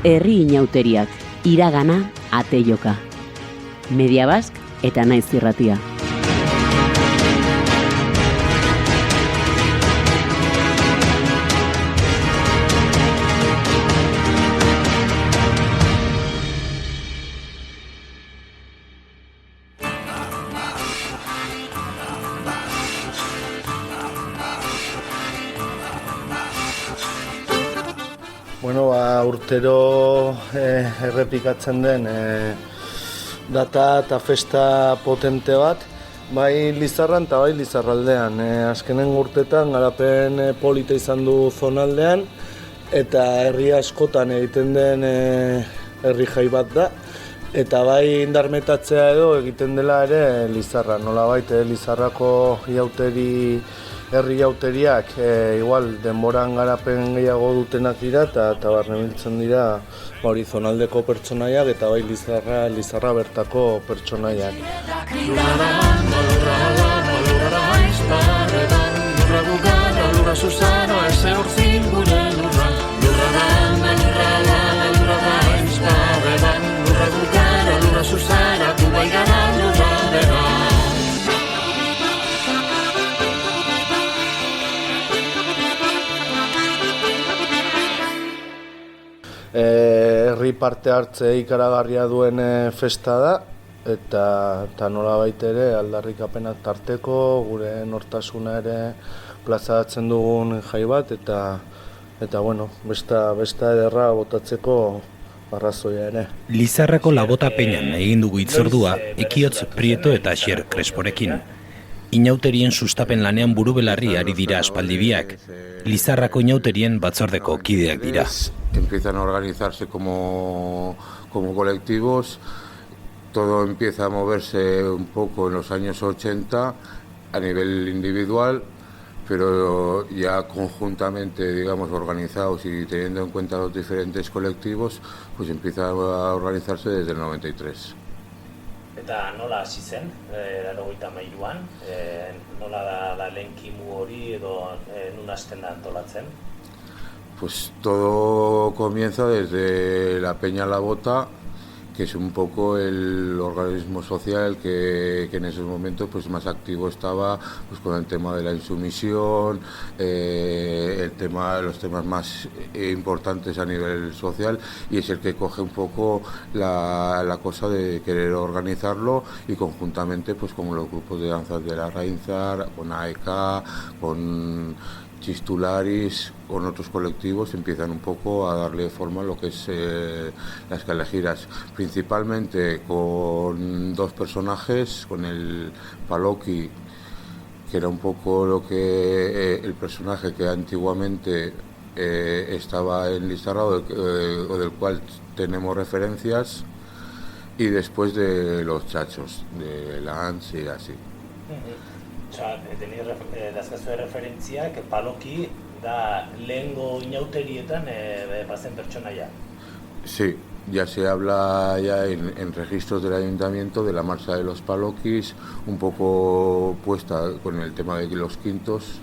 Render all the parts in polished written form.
Herri inauteriak, iragana, ateioka. Media Bask eta Naiz Irratia. Urtero errepikatzen den data eta festa potente bat, bai Lizarran eta bai Lizarraldean. Azkenen urtetan garapen polita izan du zonaldean eta herri askotan egiten den herri jai bat da. Eta bai indarmetatzea edo egiten dela ere Lizarra. Nolabait Lizarrako herri jauteriak igual denboran garapen gehiago dutenak dira eta barnebiltzen dira zonaldeko pertsonaiak eta bai Lizarra bertako pertsonaiak. Herri parte hartze ikaragarria duen festa da eta nolabait ere aldarrikapenak tarteko gure nortasuna ere plazaratzen dugun jai bat eta bueno, besta ederra botatzeko arrazoia ere. Lizarrako Labota Peñan egin dugu hitzordua Ekiotz Prieto eta Xer Cresporekin. Inauterien sustapen lanean burubelarri ari dira aspaldi biak. Lizarrako inauterien batzordeko kideak dira. Empiezan a organizarse como colectivos, todo empieza a moverse un poco en los años 80 a nivel individual, pero ya conjuntamente, digamos, organizados y teniendo en cuenta los diferentes colectivos, pues empieza a organizarse desde el 93. Eta nola hasi zen, 93an, nola da lehen kimu hori edo nun hasten da antolatzen? Pues todo comienza desde la Peña Labota, que es un poco el organismo social que en esos momentos pues más activo estaba pues con el tema de la insumisión, los temas más importantes a nivel social, y es el que coge un poco la cosa de querer organizarlo y conjuntamente pues con los grupos de danzas de la Rainzar, con AEK, con Chistularis, con otros colectivos empiezan un poco a darle forma a lo que es las calegiras, principalmente con dos personajes, con el Paloqui, que era un poco lo que el personaje que antiguamente estaba en Lizarra o del cual tenemos referencias, y después de los Chachos, de Lance y así. Dazkazue referentziak, Paloqui da lehengo inauterietan bazen pertsonaia. Sí, ya se habla ya en registros del ayuntamiento de la marcha de los Paloquis, un poco puesta con el tema de los quintos,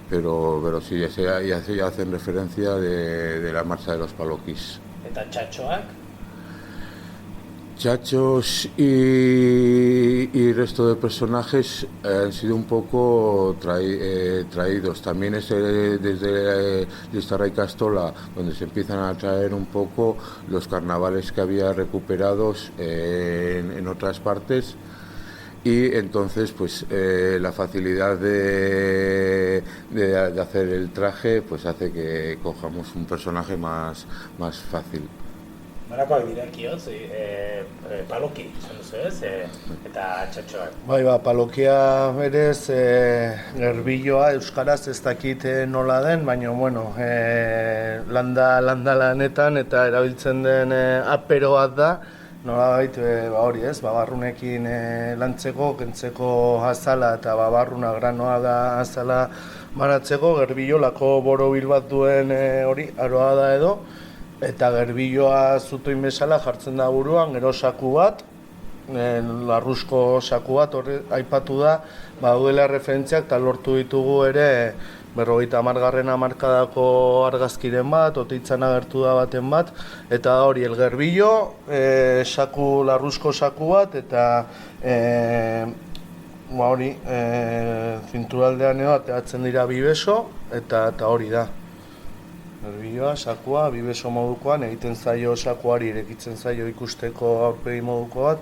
pero sí, ya hacen referencia de la marcha de los Paloquis. Eta Txatxoak? Chachos y resto de personajes han sido un poco traídos. También es desde Lizarra y Castola donde se empiezan a traer un poco los carnavales que había recuperados en otras partes, y entonces pues la facilidad de hacer el traje pues hace que cojamos un personaje más fácil. Barakoak dira Ekiotz, Paloqui, izan duzu ez, eta Txatxoak. Bai, Palokia berez gerbiloa euskaraz ez dakit nola den, baina bueno, landa lanetan eta erabiltzen den aperoa da, nolabait hori ez, barrunekin lantzeko, kentzeko azala eta barruna granoa da azala banatzeko, gerbilolako borobil bat duen hori, aroa da edo, eta gerbiloa zutoin bezala jartzen da buruan, gero saku bat, larruzko saku bat, aipatu da, daudela referentziak eta lortu ditugu ere 50. hamarkadako argazkiren bat, Oteitzan agertu da baten bat, eta hori El Gerbillo, larruzko saku bat, eta hori, zinturaldean ateatzen dira bi beso, eta hori da. Gerbilloa, sakua, bi beso modukoan, egiten zaio sakuari, irekitzen zaio ikusteko aurpegi moduko bat,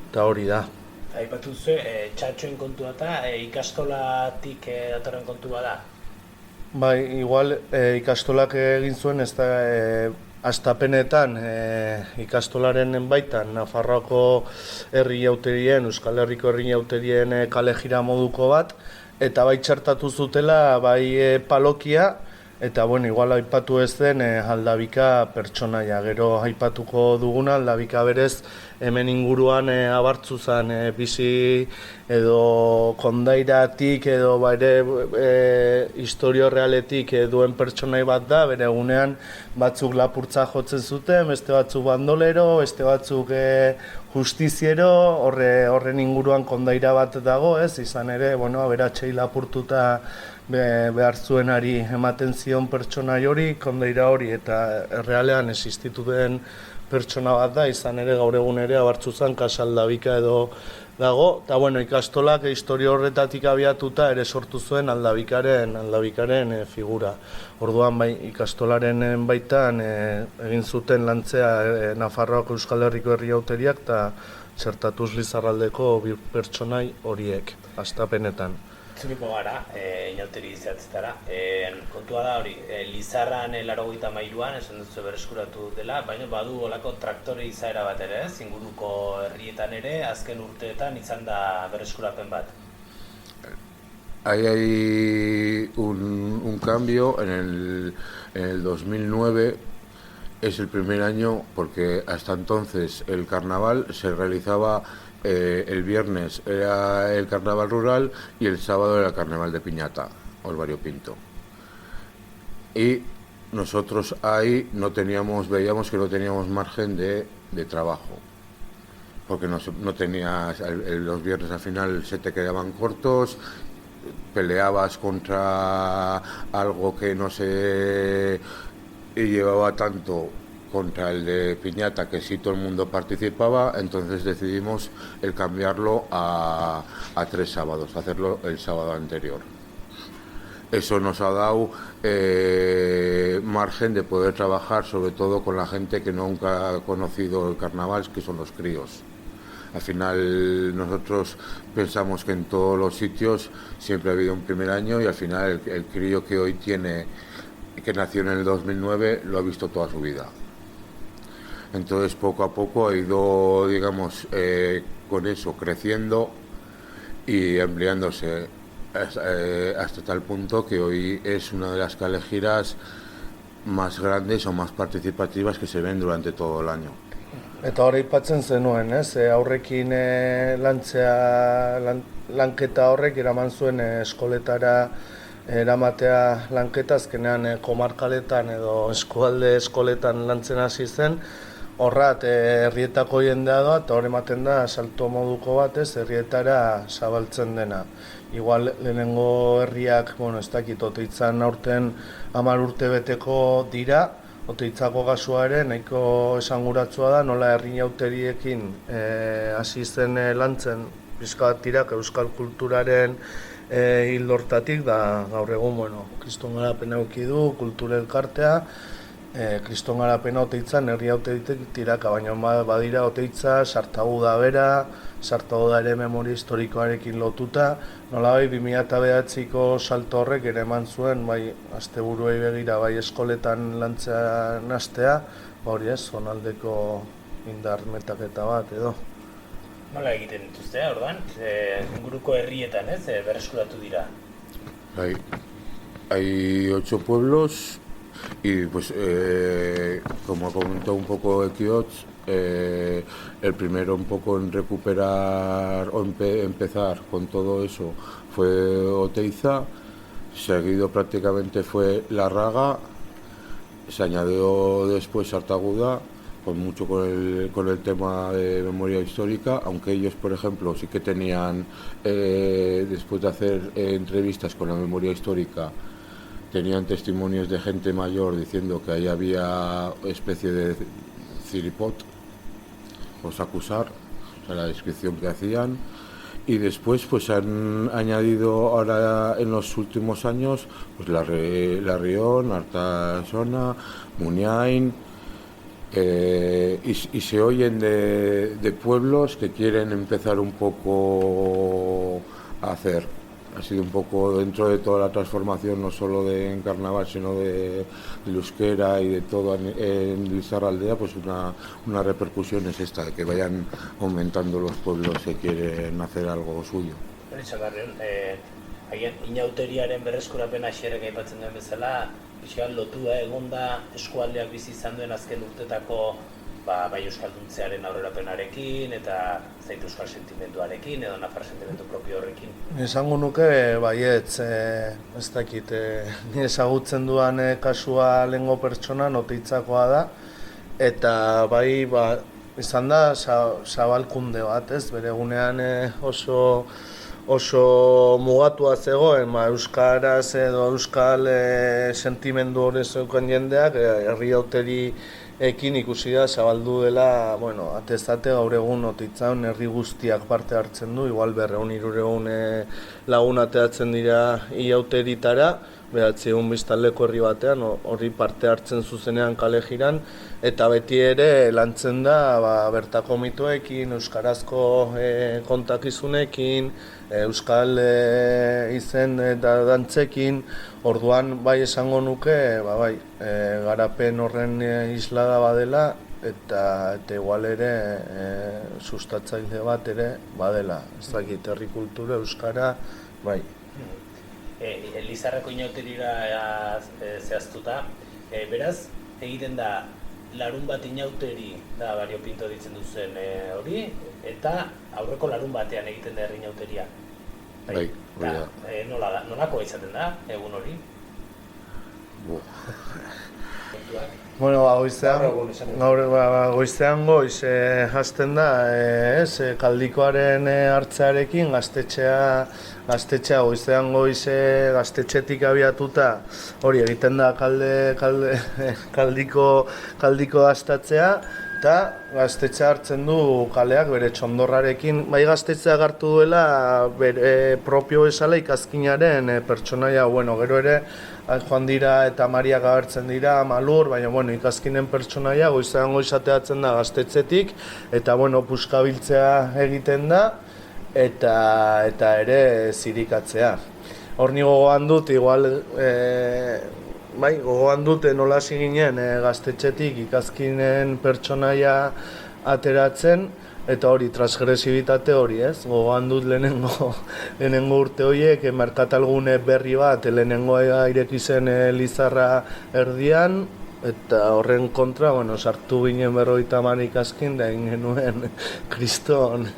eta hori da. Aipatu zu, txatxoen kontua eta ikastolatik datorren kontua da? Bai, igual ikastolak egin zuen, ez da hastapenetan ikastolaren baitan Nafarroako herri jauterien, Euskal Herriko herri jauterien kale jira moduko bat, eta bai txertatu zutela, bai palokia, eta igual aipatu ez den Aldabika pertsonaia. Gero aipatuko duguna, Aldabika berez hemen inguruan abartzu zen bizi edo kondairatik edo historio realetik duen pertsonai bat da, bere egunean batzuk lapurtza jotzen zuten, beste batzuk bandolero, beste batzuk justiziero, horren inguruan kondaira bat dago, izan ere, aberatxei lapurtuta behar zuenari ematen zion pertsonai hori, kondaira hori, eta errealean existitu den pertsona bat da, izan ere gaur egun ere Abartzuzan Casa Aldabika edo dago, eta ikastolak historia horretatik abiatuta ere sortu zuen Aldabikaren figura. Orduan ikastolaren baitan egin zuten lantzea Nafarroako Euskal Herriko herri jauteriak eta txertatuz Lizarraldeko bi pertsonai horiek, hastapenetan. Itzuliko gara, inauteri zehatzetara. Kontua da hori, Lizarran 83an, esan duzu bereskuratu dela, baina badu olako traktore izaera bat ere, inguruko herrietan ere, azken urteetan izan da bereskurapen bat. Hay un cambio en el 2009. Es el primer año porque hasta entonces el carnaval se realizaba el viernes era el carnaval rural y el sábado era el carnaval de piñata o el variopinto. Y nosotros ahí veíamos que no teníamos margen de trabajo, porque no tenías, los viernes al final se te quedaban cortos, peleabas contra algo que no se llevaba tanto contra el de piñata, que sí todo el mundo participaba, entonces decidimos el cambiarlo a 3 sábados, hacerlo el sábado anterior. Eso nos ha dado margen de poder trabajar sobre todo con la gente que nunca ha conocido el carnaval, que son los críos. Al final nosotros pensamos que en todos los sitios siempre ha habido un primer año y al final el crío que hoy tiene, que nació en el 2009, lo ha visto toda su vida. Entonces poco a poco ha ido, digamos, con eso creciendo y ampliándose hasta tal punto que hoy es una de las kalejiras más grandes o más participativas que se ven durante todo el año. Eta hori aipatzen zenuen, aurrekin lanketa horrek eraman zuen eskoletara eramatea lanketa, azkenean komarkaletan edo eskoletan lantzen hasi zen. Horrat herrietako jendea da eta hor ematen da salto moduko bat herrietara zabaltzen dena. Igual lehenengo herriak, ez dakit, Oteitzan aurten 10 urte beteko dira, Oteitzako kasua ere nahiko esanguratsua da, nola herri jauteriekin hasi zen lantzen pixka bat tirak euskal kulturaren hildortatik da gaur egun, Kriston Garapena eduki du, kultura elkartea, Kriston Garapena Oteitzan herri jauteritik tiraka, baina badira Oteitza, Sartaguda bera, Sartaguda ere memoria historikoarekin lotuta, nolabait 2009ko salto horrek ere eman zuen, bai asteburuei begira, bai eskoletan lantzea hastea, hori zonaldeko indar metaketa bat edo. Nola egiten dituzte, orduan? Inguruko herrietan, berreskuratu dira? Hay 8 pueblos y pues como comentó un poco Equiots, el primero un poco en recuperar o empezar con todo eso fue Oteiza, seguido prácticamente fue La Raga, se añadió después Sartaguda mucho con el tema de memoria histórica, aunque ellos, por ejemplo, sí que tenían, después de hacer entrevistas con la memoria histórica, tenían testimonios de gente mayor diciendo que ahí había especie de ciripot, os acusar, o sea, la descripción que hacían. Y después pues han añadido ahora en los últimos años pues la Rión, Artasona, Muniain, y se oyen de pueblos que quieren empezar un poco a hacer. Ha sido un poco dentro de toda la transformación, no solo en Carnaval, sino de euskera y de todo en Lizarraldea, pues una repercusión es esta, de que vayan aumentando los pueblos que quieren hacer algo suyo. Haien inauteriaren berreskurapena xerrek aipatzen duen bezala, pixkan lotua egon da eskualdeak bizi izan duen azken urtetako bai euskalduntzearen aurrerapenarekin eta zait euskal sentimenduarekin edo nafar sentimendu propio horrekin. Esango nuke baietz, ez dakit, ni ezagutzen duan kasua lehengo pertsona noteitzakoa da, eta bai izan da zabalkunde bat, ez, bere egunean oso mugatua zegoen, euskaraz edo euskal sentimendu hori zeukan jendeak, herri hauteri ekin ikusi da zabaldu dela, atezate gaur egun notitzan herri guztiak parte hartzen du, igual 200-300 lagun ateatzen dira iauteritara, 900 biztanleko herri batean, hori parte hartzen zuzenean kale jiran, eta beti ere lantzen da bertako mitoekin, euskarazko kontakizunekin, euskal izen eta dantzekin, orduan bai esango nuke, garapen horren islada badela, eta igual ere sustatzaile bat ere badela, ez dakit, herri kultura, euskara, bai. Lizarrako inauterira zehaztuta, beraz, egiten da larun bat inauteri da Bario Pinto ditzen duzen hori, eta aurreko larun batean egiten da herri inauteria. Bai, hori da. Nolako izaten da, egun hori? Goizean goiz hasten da, kaldikoaren hartzearekin gaztetxea goizean goiz gaztetxetik abiatuta hori egiten da kaldiko gaztatzea, eta gaztetxea hartzen du kaleak bere txondorrarekin, bai gaztetxea hartu duela bere propio bezala ikazkinaren pertsonaia, gero ere joan dira eta Mariak agertzen dira, Malur, baina ikazkinen pertsonaia goizean goiz ateatzen da gaztetxetik, eta puskabiltzea egiten da, eta ere zirikatzea. Hor ni gogoan dut, igual, gogoan dute nola hasi ginen gaztetxetik ikazkinen pertsonaia ateratzen, eta hori, transgresibitate hori, ez? Gogoan dut lehenengo urte horiek, merkatalgune berri bat, lehenengoa ireki zen Lizarra erdian, eta horren kontra, sartu ginen 50 ikazkin, da egin genuen kriston,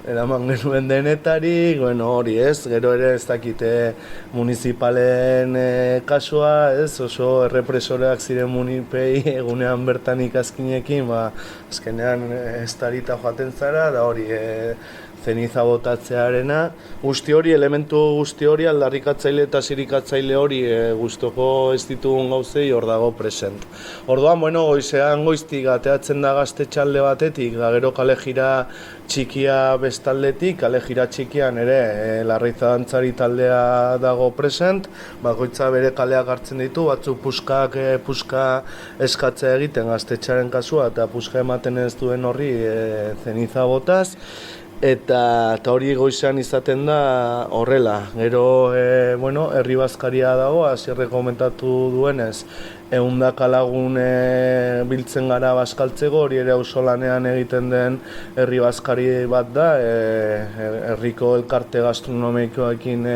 eraman genuen denetarik, hori ez, gero ere ez dakite municipalen kasua, ez, oso errepresoreak ziren munipei egunean bertan ikazkinekin, azkenean ez tarita joaten zara, da hori zeniza botatzearena. Elementu guzti hori, aldarrikatzaile eta zirikatzaile hori guztoko ez ditugun gauzei hor dago present. Orduan, goizean goiztik ateatzen da gaztetxalde batetik, gero kale jira txikia bestaldetik, kale jira txikian ere Larraiza dantzari taldea dago present, bakoitza bere kaleak hartzen ditu, batzuk puska eskatzea egiten gaztetxaren kasua eta puska ematen ez duen horri zeniza botaz, eta hori goizean izaten da horrela. Gero, herri bazkaria dago, hasierre komentatu duenez, 100 lagun biltzen gara bazkaltzeko, hori ere auzolanean egiten den herri bazkari bat da, herriko elkarte gastronomikoekin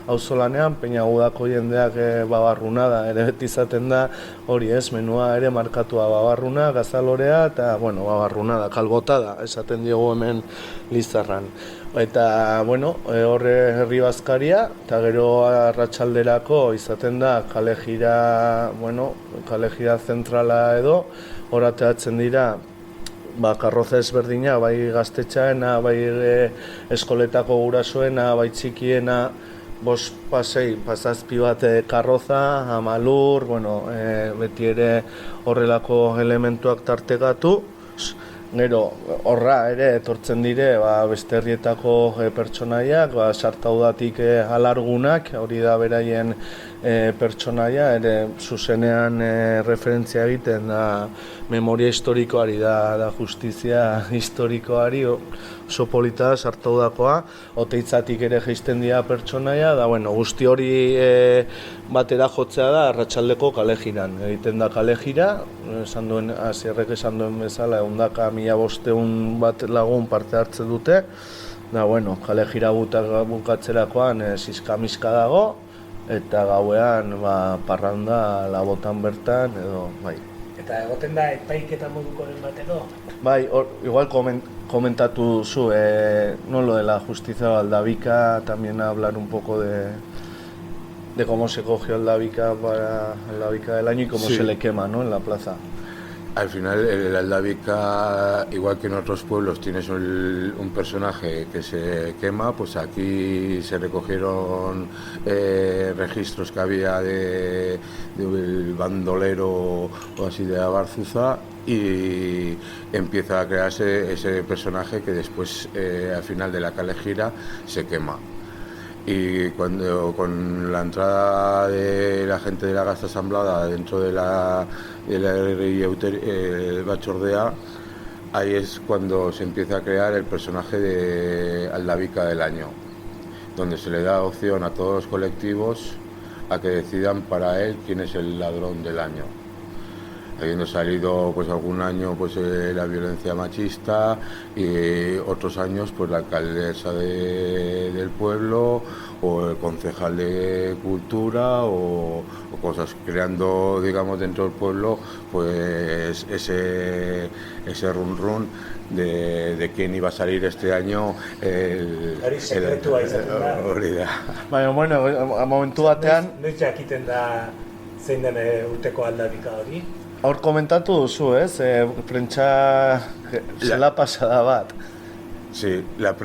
auzolanean, Peñagudako jendeak babarruna da, ere beti izaten da, hori ez, menua ere markatua babarruna, gazalorea, eta babarruna da, kalbota da, esaten diogu hemen Lizarran. Eta, bueno, horre herri bazkaria, eta gero arratsalderako izaten da kale jira zentrala edo, hor ateratzen dira karroza ezberdina, bai gaztetxaena, bai eskoletako gurasoena, bai txikiena, 5-6 pasazpi bat karroza, amalur, beti ere horrelako elementuak tartegatu. Gero, horra ere etortzen dire beste herrietako pertsonaiak, sartaudatik alargunak, hori da beraien pertsonaia, ere zuzenean referentzia egiten da memoria historikoari, da justizia historikoari, oso polita sartaudakoa, oteitzatik ere jaisten dira pertsonaia, da guzti hori batera jotzea da arratsaldeko kale jiran. Egiten da kale jira, Asierrek esan duen bezala, 100.500 bat lagun parte hartzen dute, da kale jira bukatzerakoan zizka-miska dago, eta gauean parranda labotan bertan, edo bai. Eta egoten da epaiketa modukoren bat edo? Bai, igual comentatu duzu, no lo de la justicia Aldabika, también hablar un poco de cómo se cogió Aldabika para Aldabika del año y cómo se le quema, ¿no?, en la plaza. Al final, el Aldabika, igual que en otros pueblos tienes un personaje que se quema, pues aquí se recogieron registros que había del bandolero o así de Abarzuza, y empieza a crearse ese personaje que después, al final de la kale jira, se quema. Y con la entrada de la gente de la Gazta Asamblada dentro de la Batzordea, ahí es cuando se empieza a crear el personaje de Aldabika del año, donde se le da opción a todos los colectivos a que decidan para él quién es el ladrón del año. Habiendo salido pues algún año pues la violencia machista, y otros años pues la alcaldesa del pueblo o el concejal de cultura o cosas, creando, digamos, dentro del pueblo pues ese run run de quién iba a salir este año hori da. Baina, momentu batean... Noiz jakiten da zein den urteko Aldabika hori? Hor komentatu duzu, prentsa zela pasada bat. Sí, la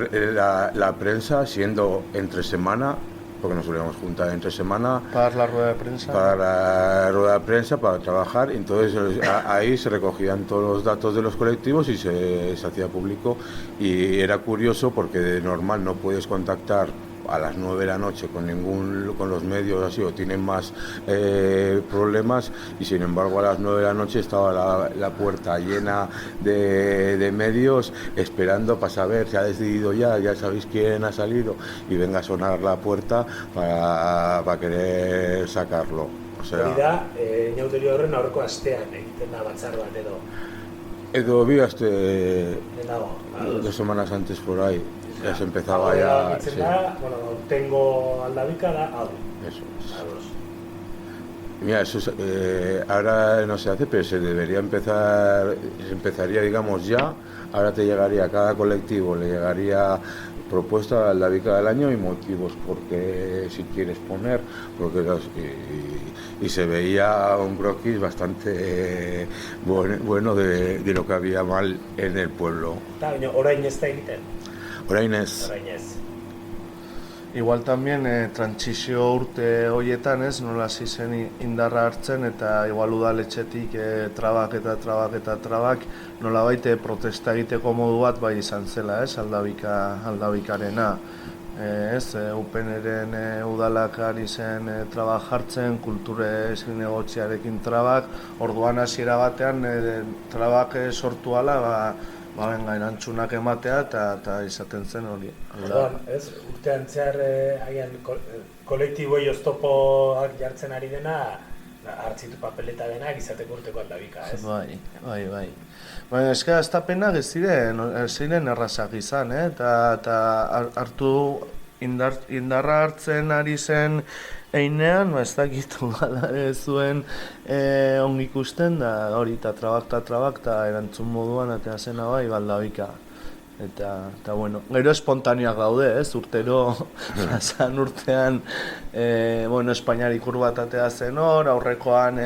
prensa, siendo entre semana, porque nos solíamos juntar entre semana... Para la rueda de prensa. Para la rueda de prensa, para trabajar, entonces ahí se recogían todos los datos de los colectivos y se hacía público, y era curioso porque de normal no puedes contactar a las 9 de la noche con los medios así, o tienen más problemas, y sin embargo a las 9 de la noche estaba la puerta llena de medios esperando para saber, se ha decidido ya sabéis quién ha salido, y venga a sonar la puerta para querer sacarlo. O sea, hori da, inauteri horren aurreko astean egiten da batzar bat edo? Edo bi aste, 2 semanas antes por ahí. Ya se empezaba ya... Sí. Tengo Aldabika da hau. Eso es. Mira, eso ahora no se hace, pero se empezaría, digamos, ya. Ahora te llegaría a cada colectivo, le llegaría propuesta a Aldabika del año y motivos porque si quieres poner, porque y se veía un croquis bastante bueno de lo que había mal en el pueblo. Orain ez da egiten? Orain ez. Igual también trantsizio urte horietan, nola hasi zen indarra hartzen, eta igual udaletxetik trabak, nolabait protesta egiteko modu bat bai izan zela, Aldabikarena. UPNren udalak ari zen trabak jartzen, kulture zinegotziarekin trabak, orduan hasiera batean trabak sortu ala, erantzunak ematea eta izaten zen hori. Orduan, urtean zehar kolektiboi oztopoak jartzen ari dena, hartzitu papeleta denak izateko urteko Aldabika, ez? Bai. Baina eske hastapenak ez ziren errazak izan, eta hartu indarra hartzen ari zen einean, ez dakitu badare zuen ongi ikusten, da hori eta trabak eta erantzun moduan eta zena bai Aldabika. Eta bueno, gero espontaneoak daude, ez? Urtero, pasan urtean, bueno, Espainiar ikur bat atea zen hor, aurrekoan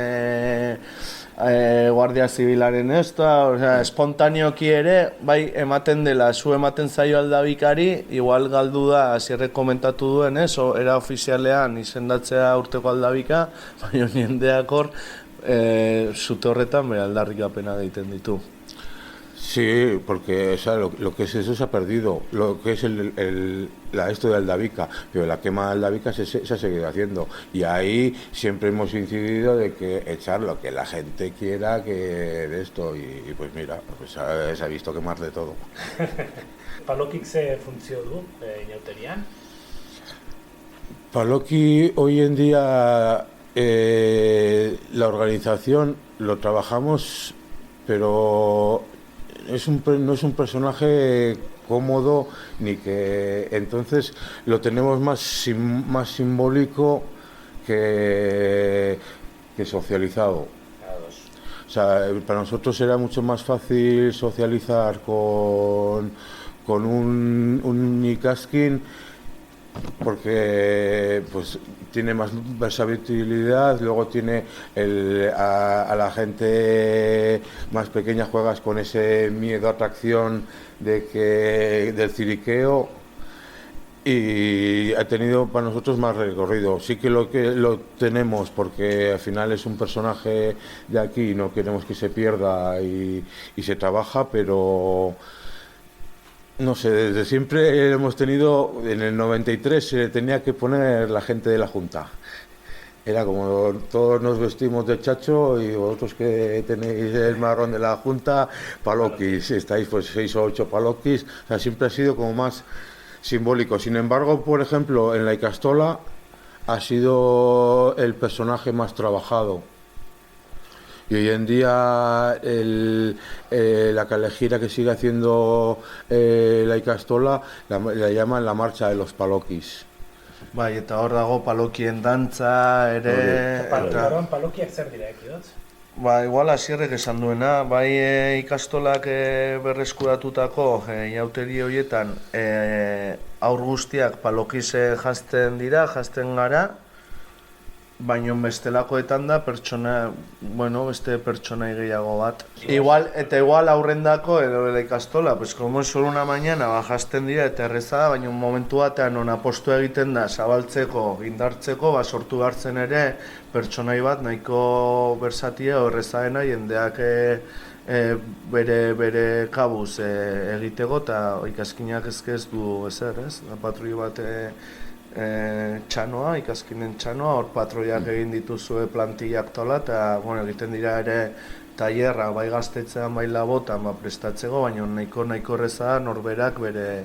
Guardia Zibilaren espontaneoki ere, bai ematen dela, zu ematen zaio aldabikari, igual galdu da, Asierrek komentatu duen, era ofizialean izendatzea urteko aldabika, baina jendeak hor, zute horretan bere aldarrikapena egiten ditu. Sí, porque o sea, lo que es eso se ha perdido, lo que es esto de Aldavica, pero la quema de Aldavica se ha seguido haciendo y ahí siempre hemos incidido de que echar lo que la gente quiera que de esto y pues mira, pues se ha visto quemar de todo. Palokik ze funtzio du inauterian? Paloki hoy en día la organización lo trabajamos, pero no es un personaje cómodo ni que entonces lo tenemos más simbólico que socializado. O sea, para nosotros era mucho más fácil socializar con un Ikaskin porque pues tiene más versatilidad, luego tiene a la gente más pequeña juegas con ese miedo a atracción del ciriqueo y ha tenido para nosotros más recorrido. Sí que lo tenemos porque al final es un personaje de aquí y no queremos que se pierda y se trabaja, pero no sé, desde siempre hemos tenido, en el 93 se le tenía que poner la gente de la Junta. Era como todos nos vestimos de chacho y vosotros que tenéis el marrón de la Junta, palokis, estáis pues 6 o 8 palokis, o sea, siempre ha sido como más simbólico. Sin embargo, por ejemplo, en la Ikastola ha sido el personaje más trabajado. Y hoy en día la kalejira que sigue haciendo la Ikastola la llaman la marcha de los palokis. Bai, eta hor dago palokien dantza ere... Palokiak zer dira ekidotz? Ba, igual Asierrek esan duena, bai ikastolak berreskuratutako inauteri horietan aur guztiak palokiz jazten dira, jazten gara, baina bestelakoetan da beste pertsona gehiago bat. Igual aurrendako edo la ikastola, pues como es solo una mañana bajazten dira eta erreza da, baina momentu batean non apostu egiten da zabaltzeko, indartzeko, sortu gartzen ere pertsonai bat nahiko bersatia o errezaena jendeak bere kabuz egiteko eta ikaskinak ez du ezer, ez? Patroi bat txanoa, ikaskinen txanoa, hor patroiak egin dituzue plantillak tola eta egiten dira ere tailerra bai gaztetzean bai labotan prestatzeko, baina nahiko erreza da norberak bere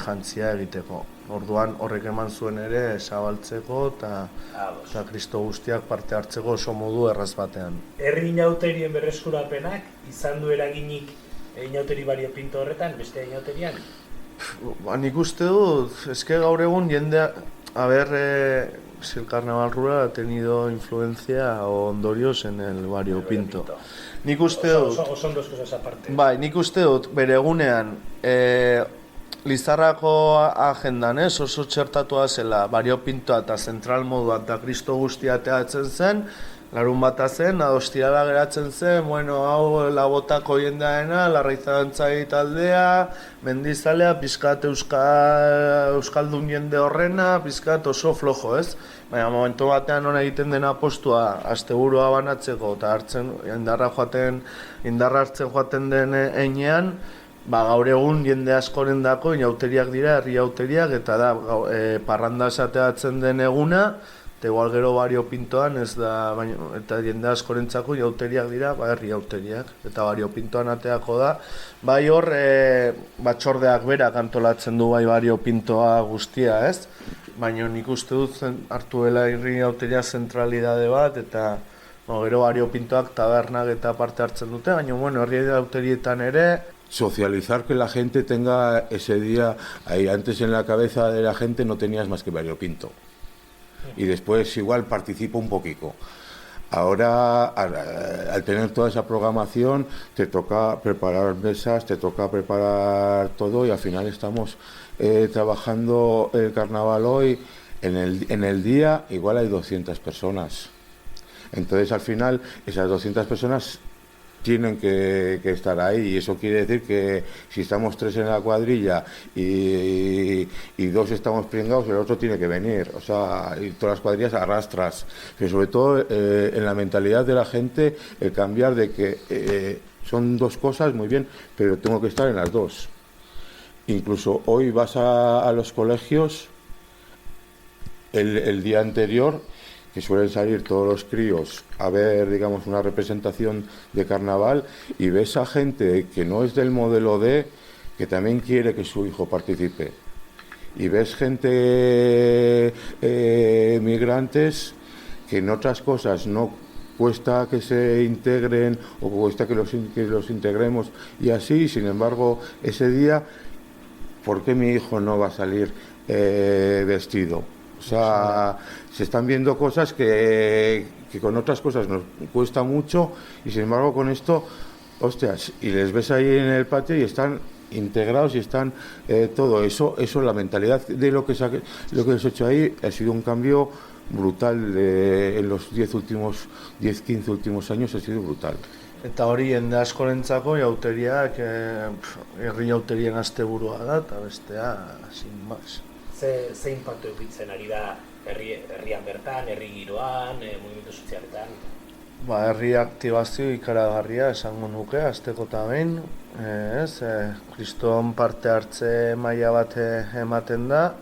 jantzia egiteko. Orduan horrek eman zuen ere zabaltzeko eta Kristo guztiak parte hartzeko oso modu erraz batean. Herri inauterien berreskurapenak izan du eraginik inauteri variopinto horretan, beste inauterian? Nik uste dut, eske gaur egun jendea, si el carnaval rural ha tenido influencia o ondorioz en el variopinto. Nik uste dut, son dos cosas aparte. Bai, nik uste dut, bere egunean, Lizarrako agendan, oso txertatua zela, variopintoa eta zentral modua eta Kristo guztia teatzen zen, larun bata zen, adostirala geratzen zen, hau labotako jendeaena, Larraizantzai taldea, Mendizalea, pizkat euskaldun jende horrena, pizkat oso flojo, ez? Baina momentu batean hona egiten dena postua asteburua banatzeko eta indarra hartzen joaten den einean, gaur egun jende askoren dako inauteriak dira, herri auteriak, eta da parranda esateatzen den eguna, eta igual gero variopintoan ez da, eta jende askorentzako inauteriak dira, herri auteriak, eta variopintoan ateako da. Bai hor, batzordeak berak antolatzen du bai variopintoa guztia, ez? Baina nik uste dut hartu dela herri auteria zentralidade bat, eta gero variopintoak tabernak eta parte hartzen dute, baina herri auterietan ere, socializar, que la gente tenga ese día ahí. Antes en la cabeza de la gente no tenías más que variopinto y después igual participa un poquito. Ahora, al tener toda esa programación, te toca preparar mesas, te toca preparar todo y al final estamos trabajando el carnaval hoy. En el día igual hay 200 personas. Entonces al final esas 200 personas tienen que estar ahí y eso quiere decir que si estamos 3 en la cuadrilla y 2 estamos pringados, el otro tiene que venir, o sea, y todas las cuadrillas arrastras, pero sobre todo en la mentalidad de la gente el cambiar de que son 2 cosas muy bien, pero tengo que estar en las 2. Incluso hoy vas a los colegios el día anterior, que suelen salir todos los críos a ver, digamos, una representación de carnaval y ves a gente que no es del modelo D, que también quiere que su hijo participe. Y ves gente, migrantes, que en otras cosas no cuesta que se integren o cuesta que los integremos y así, sin embargo, ese día, ¿por qué mi hijo no va a salir vestido? O sea, se están viendo cosas que con otras cosas nos cuesta mucho y sin embargo con esto, hostias, y les ves ahí en el patio y están integrados y están todo eso, la mentalidad de lo que se ha hecho ahí ha sido un cambio brutal en los 10-15 últimos años, ha sido brutal. Eta hori jende askorentzako jauteriak herri jauterien asteburua da eta bestea sin más. Ze inpaktu edukitzen ari da herrian bertan, herri giroan, mugimendu sozialetan? Herri aktibazio ikaragarria esango nuke, asteko eta behin, kriston parte hartze maila bat ematen da,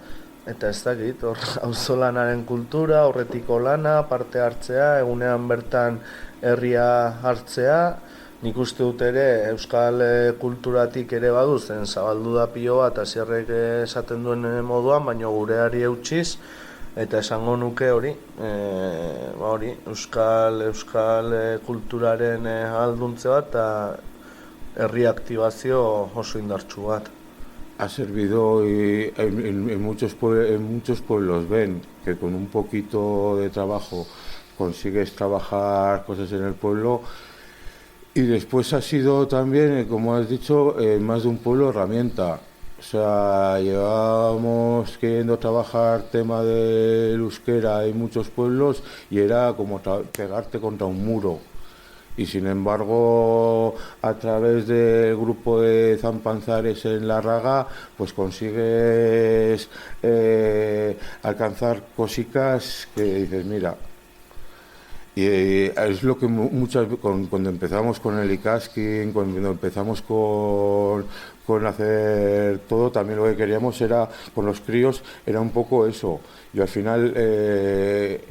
eta ez dakit, auzolanaren kultura, aurretiko lana, parte hartzea, egunean bertan herria hartzea, nik uste dut ere euskal kulturatik ere badu zen zabaldu da pilo bat Asierrek esaten duen moduan, baina gureari eutsiz eta esango nuke hori, euskal kulturaren alduntze bat eta herri aktibazio oso indartsu bat. Ha servido y en muchos pueblos ven que con un poquito de trabajo consigues trabajar cosas en el pueblo. Y después ha sido también, como has dicho, más de un pueblo herramienta. O sea, llevábamos queriendo trabajar tema del euskera en muchos pueblos y era como pegarte contra un muro. Y sin embargo, a través del grupo de Zampanzares en La Raga, pues consigues alcanzar cositas que dices, mira. Y es lo que cuando empezamos con el Ikaskin, cuando empezamos con hacer todo, también lo que queríamos era, con los críos, era un poco eso. Yo al final he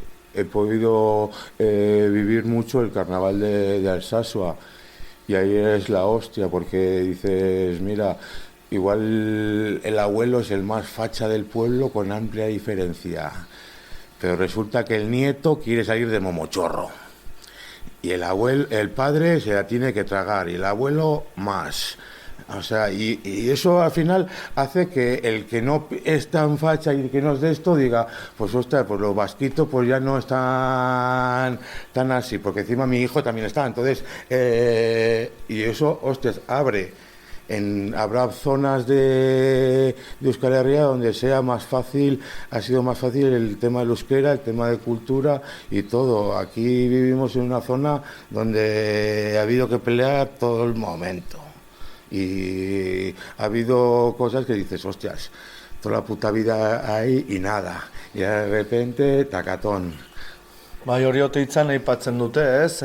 podido vivir mucho el carnaval de Alsasua y ahí es la hostia, porque dices, mira, igual el abuelo es el más facha del pueblo con amplia diferencia. Pero resulta que el nieto quiere salir de momochorro y el padre se la tiene que tragar y el abuelo más. O sea, y eso al final hace que el que no es tan facha y el que no es de esto diga, pues ostras, pues los vasquitos pues ya no están tan así, porque encima mi hijo también está. Entonces, y eso, hostias, habrá zonas de Euskal Herria donde ha sido más fácil el tema del euskera, el tema de cultura y todo. Aquí vivimos en una zona donde ha habido que pelear todo el momento. Y ha habido cosas que dices, hostias, toda la puta vida ahí y nada. Y de repente, tacatón. Bai, hori oteitzan aipatzen dute, ez?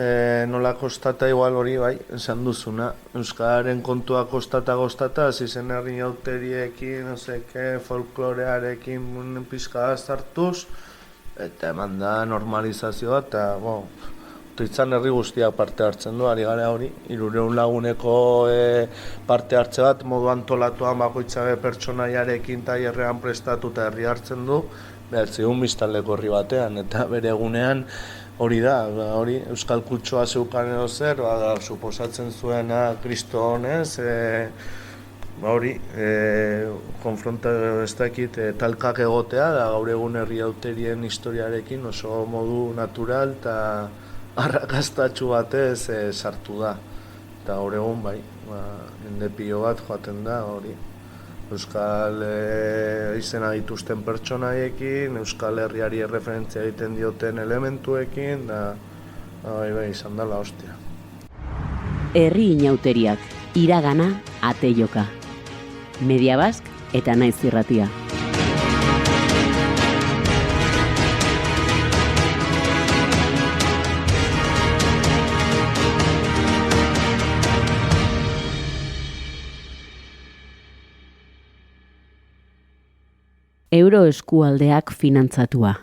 Nola kostata igual hori, bai, esan duzuna. Euskararen kontua kostata, hasi zen herri jauteriekin, folklorearekin pizka sartuz, eta eman da normalizazioa, eta, oteitzan herri guztiak parte hartzen du, ari gara hori, 300 laguneko parte hartze bat, modu antolatuan bakoitza pertsonaiarekin tailerrean prestatu eta herri hartzen du, 900 biztanleko herri batean, eta bere egunean hori da, euskal kutxoa zeukan edo zer, suposatzen zuena kristo honez, konfronta ez dakit talkak egotea, da gaur egun herri hauterien historiarekin oso modu natural eta arrakastatxu batez sartu da. Eta gaur egun bai, mende pilo bat joaten da hori. Euskal izena dituzten pertsonaiekin, Euskal Herriari erreferentzia egiten dioten elementuekin, da bai, izan dela hostia. Herri inauteriak, iragana, ate joka. Media Bask eta Naiz Irratia. Euro eskualdeak finantzatua.